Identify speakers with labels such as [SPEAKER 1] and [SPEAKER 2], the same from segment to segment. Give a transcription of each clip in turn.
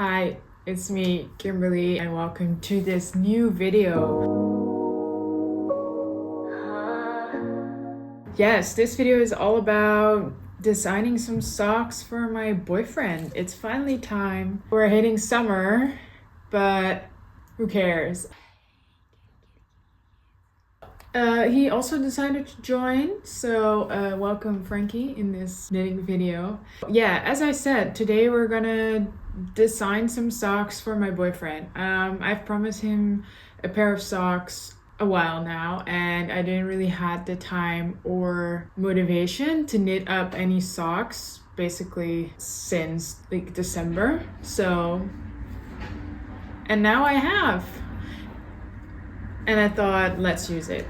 [SPEAKER 1] Hi, it's me, Kimberly, and welcome to this new video. Yes, this video is all about designing some socks for my boyfriend. It's finally time. We're hitting summer, but who cares? He also decided to join, so welcome Frankie in this knitting video. Yeah, as I said, today we're gonna design some socks for my boyfriend. I've promised him a pair of socks a while now, and I didn't really have the time or motivation to knit up any socks basically since like December. And now I have, and I thought, let's use it.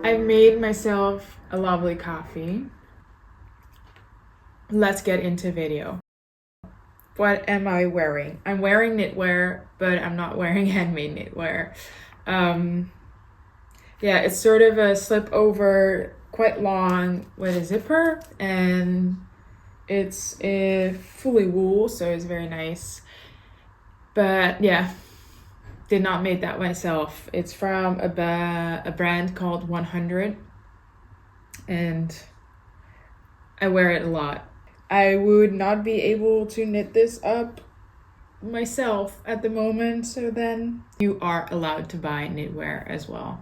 [SPEAKER 1] I made myself a lovely coffee. Let's get into video. What am I wearing? I'm wearing knitwear, but I'm not wearing handmade knitwear. Yeah, it's sort of a slip over, quite long with a zipper, and it's fully wool, so it's very nice. But yeah, did not make that myself. It's from a brand called 100, and I wear it a lot. I would not be able to knit this up myself at the moment, so then you are allowed to buy knitwear as well.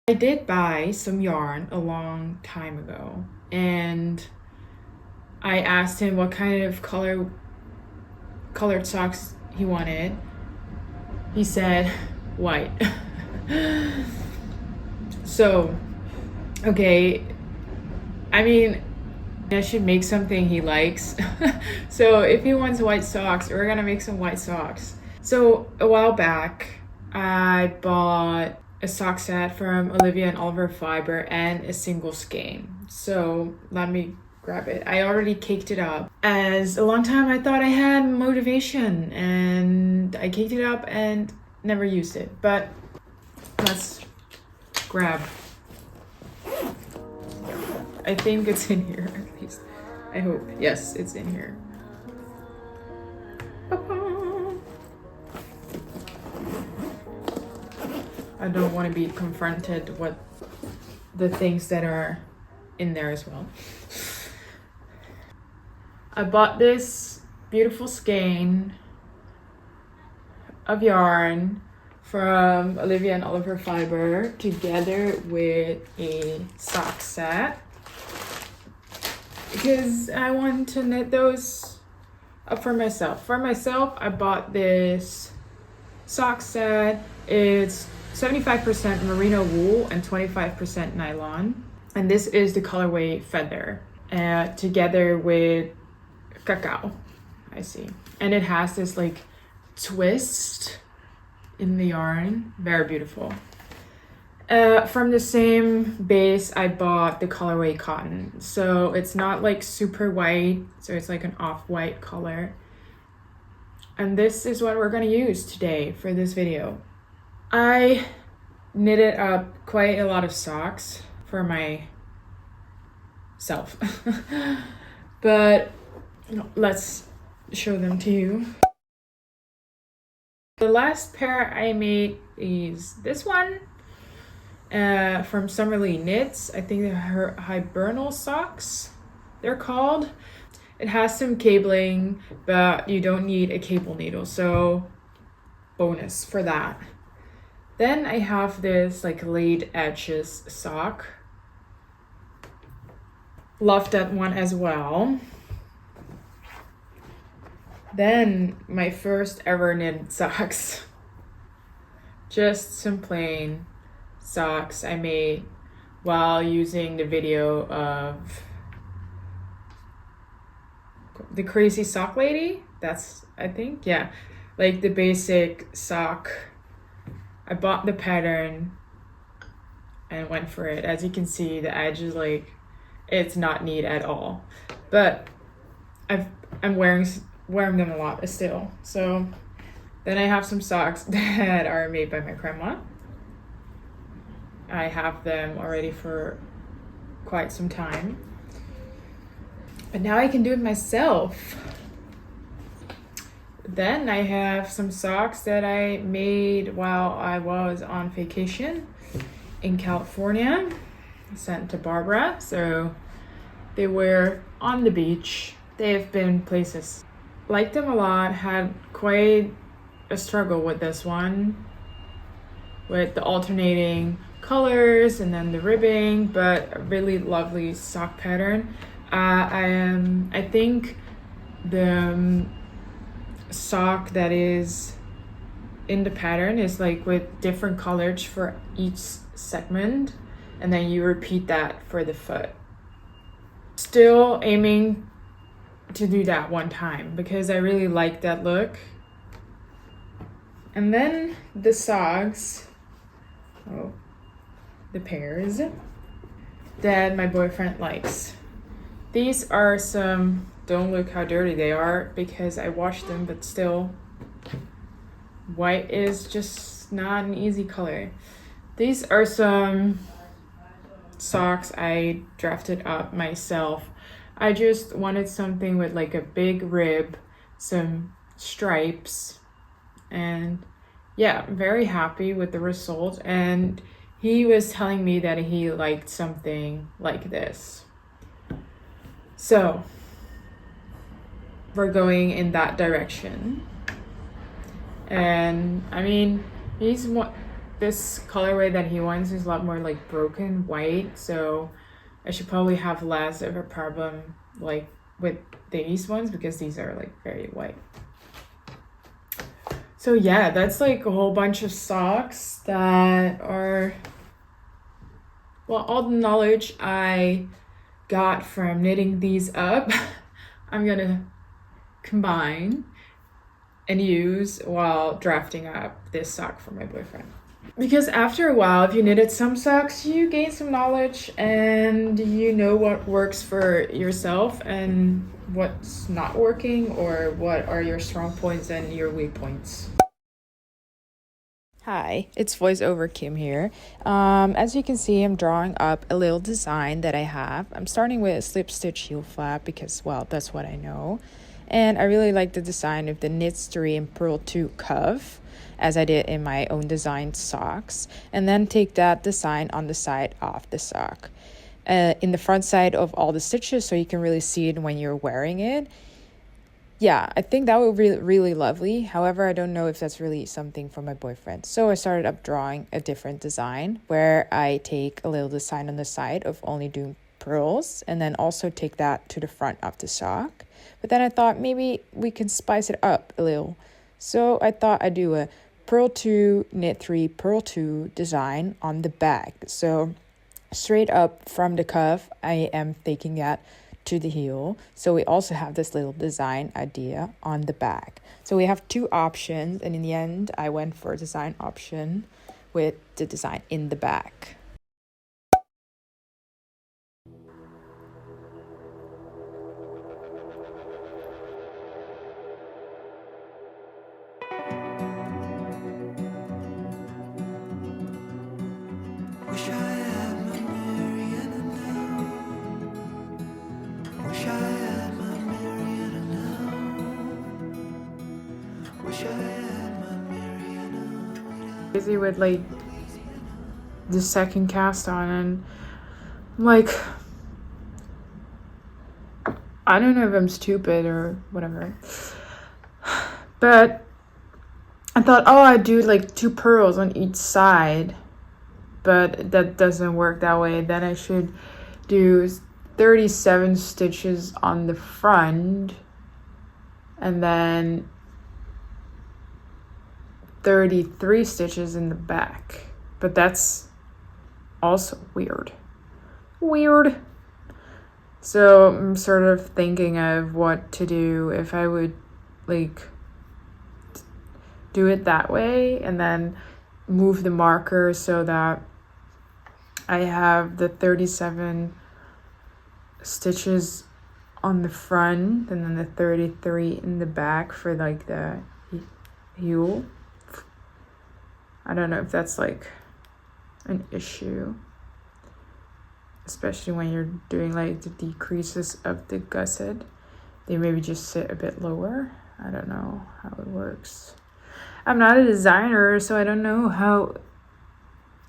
[SPEAKER 1] I did buy some yarn a long time ago, and I asked him what kind of colored socks he wanted. He said white. So, okay, I mean, I should make something he likes. So if he wants white socks, we're gonna make some white socks. So a while back, I bought a sock set from Olivia and Oliver Fiber and a single skein. So let me grab it. I already caked it up. As a long time I thought I had motivation, and I caked it up and never used it. But let's grab. I think it's in here, at least. I hope. Yes, it's in here. I don't want to be confronted with the things that are in there as well. I bought this beautiful skein of yarn from Olivia and Oliver Fiber together with a sock set, because I want to knit those up for myself. For myself, I bought this sock set. It's 75% merino wool and 25% nylon. And this is the colorway Feather, together with cacao, I see. And it has this like twist in the yarn, very beautiful. From the same base, I bought the colorway cotton. So it's not like super white, so it's like an off-white color. And this is what we're gonna use today for this video. I knitted up quite a lot of socks for myself, but let's show them to you. The last pair I made is this one from LaurelKnits. I think they're Hibernal socks, they're called. It has some cabling, but you don't need a cable needle, so bonus for that. Then I have this like laid edges sock. Love that one as well. Then my first ever knit socks. Just some plain socks I made while using the video of the Crazy Sock Lady. That's, I think, yeah, like the basic sock. I bought the pattern and went for it. As you can see, the edge is like, it's not neat at all, but I'm wearing them a lot still. So then I have some socks that are made by my grandma. I have them already for quite some time, but now I can do it myself. Then I have some socks that I made while I was on vacation in California, sent to Barbara. So they were on the beach. They've been places. Liked them a lot, had quite a struggle with this one, with the alternating colors and then the ribbing, but a really lovely sock pattern. I think the sock that is in the pattern is like with different colors for each segment, and then you repeat that for the foot. Still aiming to do that one time because I really like that look. And then the socks, the pairs that my boyfriend likes. These are some, don't look how dirty they are because I washed them, but still, white is just not an easy color. These are some socks I drafted up myself. I just wanted something with like a big rib, some stripes, and yeah, I'm very happy with the result. And he was telling me that he liked something like this. So we're going in that direction. And I mean, this colorway that he wants is a lot more like broken white, so I should probably have less of a problem like with these ones because these are like very white. So yeah, that's like a whole bunch of socks that are, well, all the knowledge I got from knitting these up, I'm gonna combine and use while drafting up this sock for my boyfriend. Because after a while, if you knitted some socks, you gain some knowledge and you know what works for yourself and what's not working, or what are your strong points and your weak points. Hi, it's voiceover Kim here. As you can see, I'm drawing up a little design that I have. I'm starting with a slip stitch heel flap because, well, that's what I know. And I really like the design of the Knits 3 and Purl 2 cuff, as I did in my own designed socks. And then take that design on the side of the sock. In the front side of all the stitches so you can really see it when you're wearing it. Yeah, I think that would be really lovely. However, I don't know if that's really something for my boyfriend. So I started up drawing a different design where I take a little design on the side of only doing pearls and then also take that to the front of the sock. But then I thought maybe we can spice it up a little. So I thought I'd do a Purl 2, Knit 3, Purl 2 design on the back. So straight up from the cuff, I am taking that to the heel. So we also have this little design idea on the back. So we have two options, and in the end I went for a design option with the design in the back. Busy with like the second cast on, and I'm like, I don't know if I'm stupid or whatever, but I thought, oh, I'd do like 2 pearls on each side, but that doesn't work that way. Then I should do 37 stitches on the front and then 33 stitches in the back. But that's also weird. So I'm sort of thinking of what to do if I would like do it that way and then move the marker so that I have the 37 stitches on the front and then the 33 in the back for like the heel. I don't know if that's like an issue, especially when you're doing like the decreases of the gusset. They maybe just sit a bit lower. I don't know how it works. I'm not a designer, so I don't know how,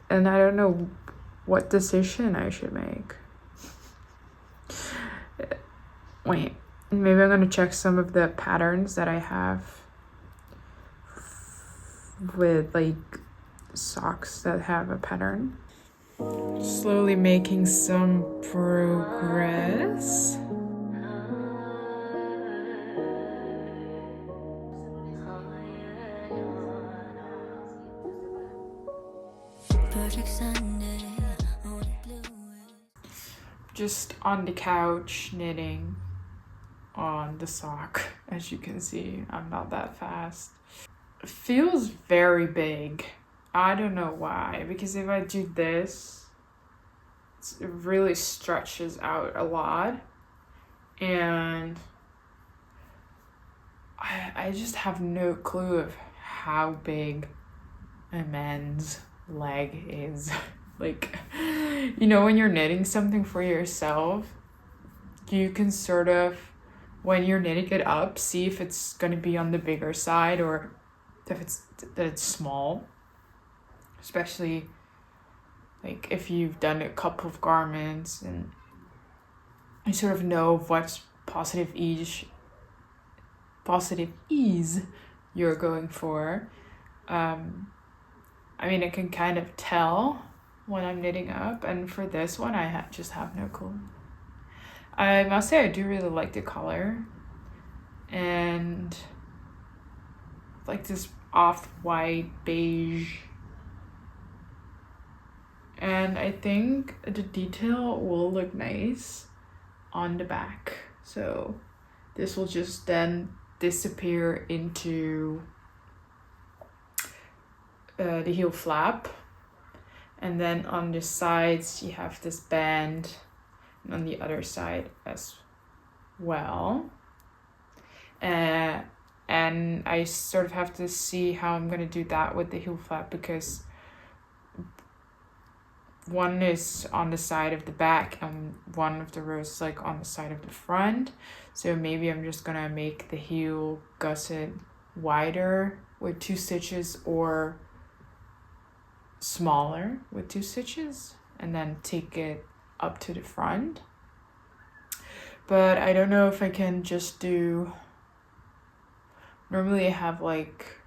[SPEAKER 1] and I don't know what decision I should make. Wait, maybe I'm gonna check some of the patterns that I have with like socks that have a pattern. Slowly making some progress. Just on the couch knitting on the sock. As you can see, I'm not that fast. It feels very big. I don't know why, because if I do this, it really stretches out a lot, and I just have no clue of how big a man's leg is. Like, you know, when you're knitting something for yourself, you can sort of, when you're knitting it up, see if it's going to be on the bigger side or if it's small. Especially like if you've done a couple of garments and you sort of know what's positive ease you're going for. I mean, I can kind of tell when I'm knitting up, and for this one I just have no clue. I must say I do really like the color, and like this off-white beige, and I think the detail will look nice on the back. So this will just then disappear into the heel flap, and then on the sides you have this band, and on the other side as well. And I sort of have to see how I'm gonna do that with the heel flap, because one is on the side of the back and one of the rows is like on the side of the front. So maybe I'm just gonna make the heel gusset wider with 2 stitches or smaller with 2 stitches and then take it up to the front. But I don't know if I can just do, normally I have like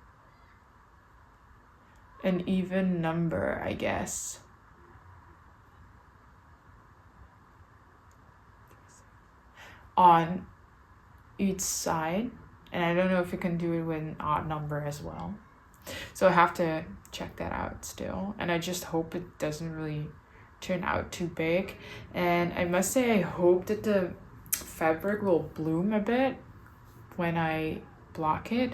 [SPEAKER 1] an even number, I guess. On each side, and I don't know if you can do it with an odd number as well. So I have to check that out still, and I just hope it doesn't really turn out too big. And I must say I hope that the fabric will bloom a bit when I block it.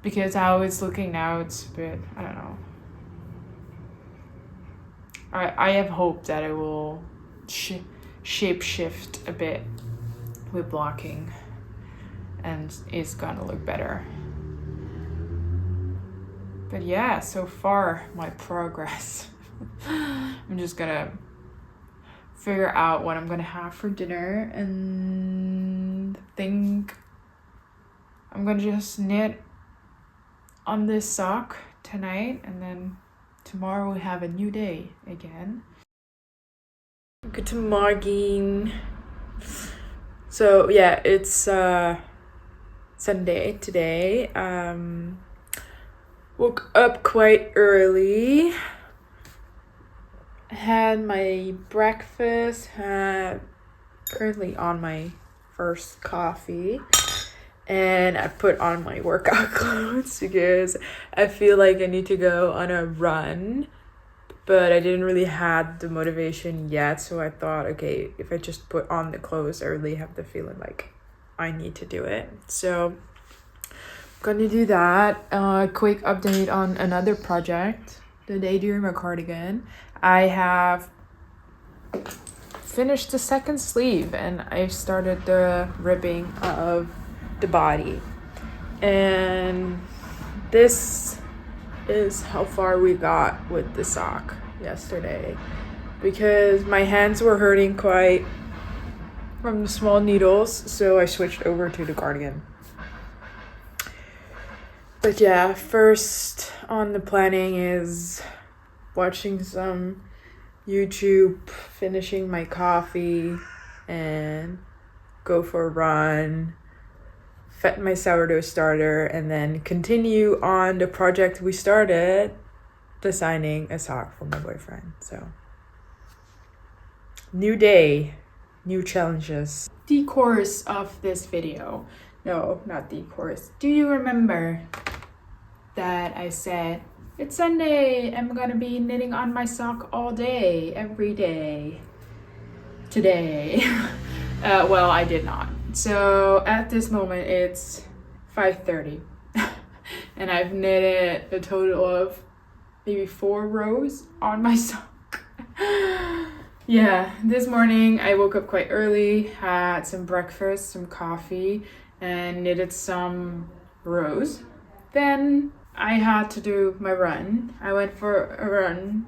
[SPEAKER 1] Because how it's looking now, it's a bit, I don't know. I have hope that it will shape shift a bit with blocking, and it's gonna look better. But yeah, so far my progress. I'm just gonna figure out what I'm gonna have for dinner, and think I'm gonna just knit on this sock tonight, and then tomorrow we have a new day again. Good morning. So yeah, it's Sunday today. Woke up quite early. Had my breakfast. Currently on my first coffee. And I put on my workout clothes because I feel like I need to go on a run, but I didn't really have the motivation yet. So I thought, okay, if I just put on the clothes, I really have the feeling like I need to do it. So gonna do that. Quick update on another project, the Daydreamer cardigan. I have finished the second sleeve and I've started the ribbing of the body. And this is how far we got with the sock yesterday, because my hands were hurting quite from the small needles, so I switched over to the cardigan. But yeah, first on the planning is watching some YouTube, finishing my coffee, and go for a run, fet my sourdough starter, and then continue on the project we started, designing a sock for my boyfriend. So, new day, new challenges. The chorus of this video. No, not the chorus. Do you remember that I said, it's Sunday, I'm gonna be knitting on my sock all day, every day, today? Well, I did not. So at this moment, it's 5:30 and I've knitted a total of maybe 4 rows on my sock. Yeah, this morning I woke up quite early, had some breakfast, some coffee, and knitted some rows. Then I had to do my run. I went for a run,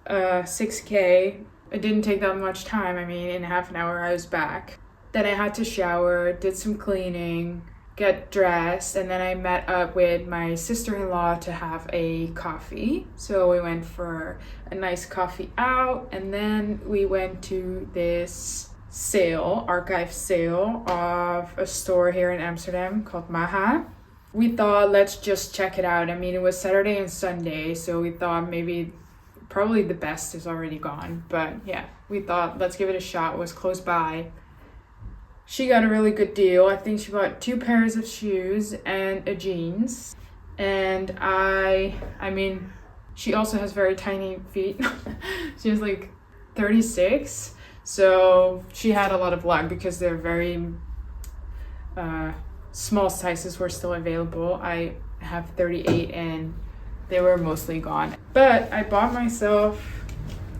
[SPEAKER 1] 6K. It didn't take that much time. I mean, in half an hour I was back. Then I had to shower, did some cleaning, get dressed, and then I met up with my sister-in-law to have a coffee. So we went for a nice coffee out, and then we went to this sale, archive sale of a store here in Amsterdam called Maha. We thought, let's just check it out. I mean, it was Saturday and Sunday, so we thought maybe probably the best is already gone. But yeah, we thought, let's give it a shot. It was close by. She got a really good deal. I think she bought 2 pairs of shoes and a jeans. And I mean, she also has very tiny feet. She has like 36. So she had a lot of luck because they're very small sizes were still available. I have 38 and they were mostly gone. But I bought myself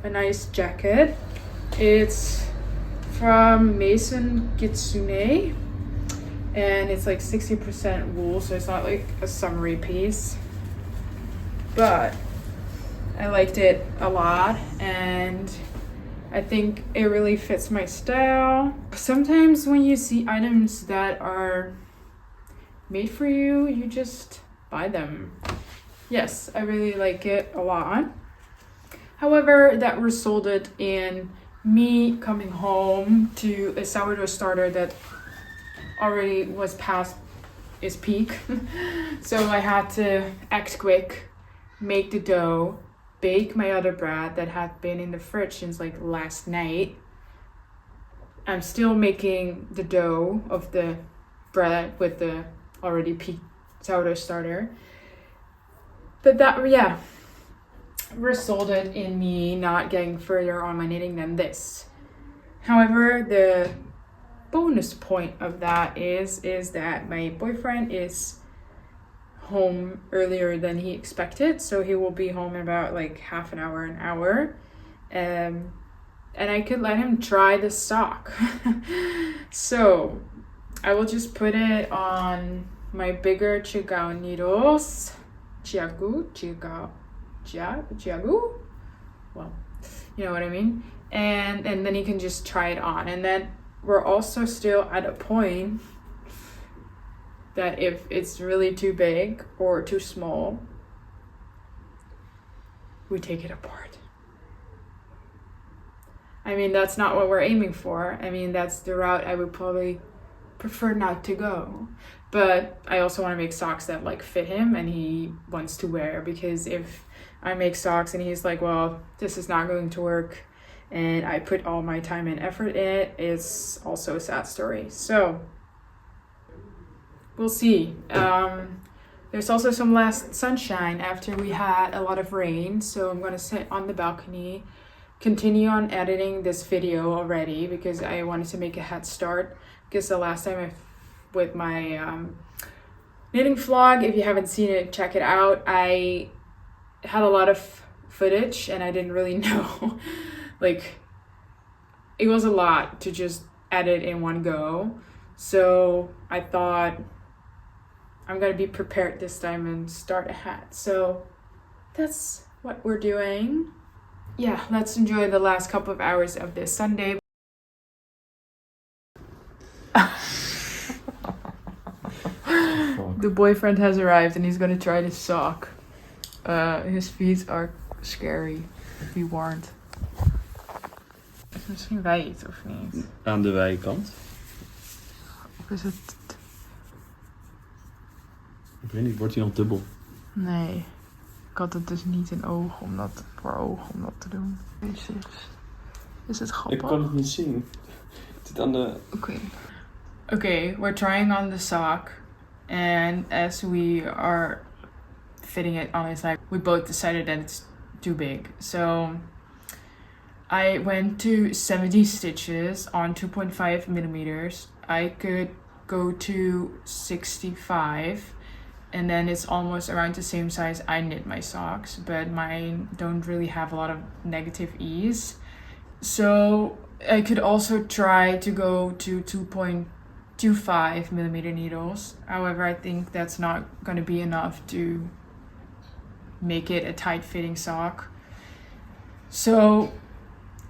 [SPEAKER 1] a nice jacket. It's from Mason Kitsune and it's like 60% wool, so it's not like a summery piece. But I liked it a lot and I think it really fits my style. Sometimes when you see items that are made for you, you just buy them. Yes, I really like it a lot. However, that resulted in me coming home to a sourdough starter that already was past its peak. So I had to act quick, make the dough, bake my other bread that had been in the fridge since like last night. I'm still making the dough of the bread with the already peaked sourdough starter. But that, yeah, resulted in me not getting further on my knitting than this. However, the bonus point of that is that my boyfriend is home earlier than he expected, so he will be home in about like half an hour. And I could let him try the sock. So I will just put it on my bigger Chiagu needles. Chiagu? Well, you know what I mean. And then he can just try it on. And then we're also still at a point that if it's really too big or too small, we take it apart. I mean, that's not what we're aiming for. I mean, that's the route I would probably prefer not to go. But I also want to make socks that like fit him and he wants to wear, because if I make socks and he's like, well, this is not going to work, and I put all my time and effort in it, it's also a sad story. So we'll see. There's also some last sunshine after we had a lot of rain, so I'm gonna sit on the balcony, continue on editing this video already because I wanted to make a head start, because the last time with my knitting vlog. If you haven't seen it, check it out. I had a lot of footage and I didn't really know, like, it was a lot to just edit in one go. So I thought I'm gonna be prepared this time and start ahead. So that's what we're doing. Yeah, let's enjoy the last couple of hours of this Sunday. The boyfriend has arrived and he's gonna try this sock. His feet are scary. Be warned. Is misschien wijd of niet?
[SPEAKER 2] Aan de wijkant.
[SPEAKER 1] Of is het...
[SPEAKER 2] Ik weet niet, wordt hij nog dubbel?
[SPEAKER 1] Nee. Ik had het dus niet in oog om dat, voor ogen om dat te doen. Is het grappig?
[SPEAKER 2] Ik kan het niet zien. Het zit aan de...
[SPEAKER 1] Okay, we're trying on the sock. And as we are fitting it on his leg, we both decided that it's too big. So I went to 70 stitches on 2.5 millimeters. I could go to 65, and then it's almost around the same size I knit my socks, but mine don't really have a lot of negative ease. So I could also try to go to 2.25 millimeter needles. However, I think that's not going to be enough to make it a tight fitting sock. So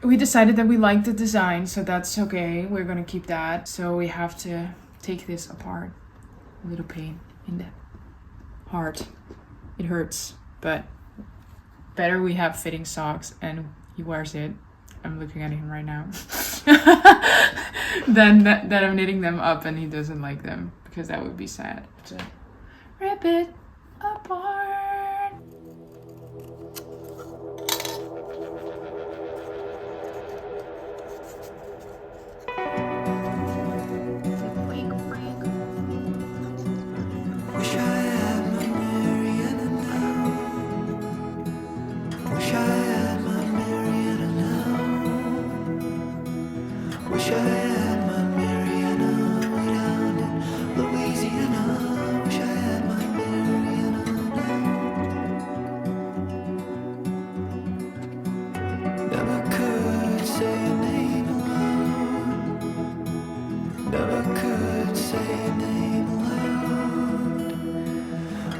[SPEAKER 1] we decided that we like the design, so that's okay. We're gonna keep that. So we have to take this apart. A little pain in the heart. It hurts, but better we have fitting socks and he wears it. I'm looking at him right now. Then that I'm knitting them up and he doesn't like them, because that would be sad. So rip it apart.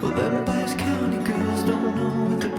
[SPEAKER 3] Well, them Bass County girls don't know what they're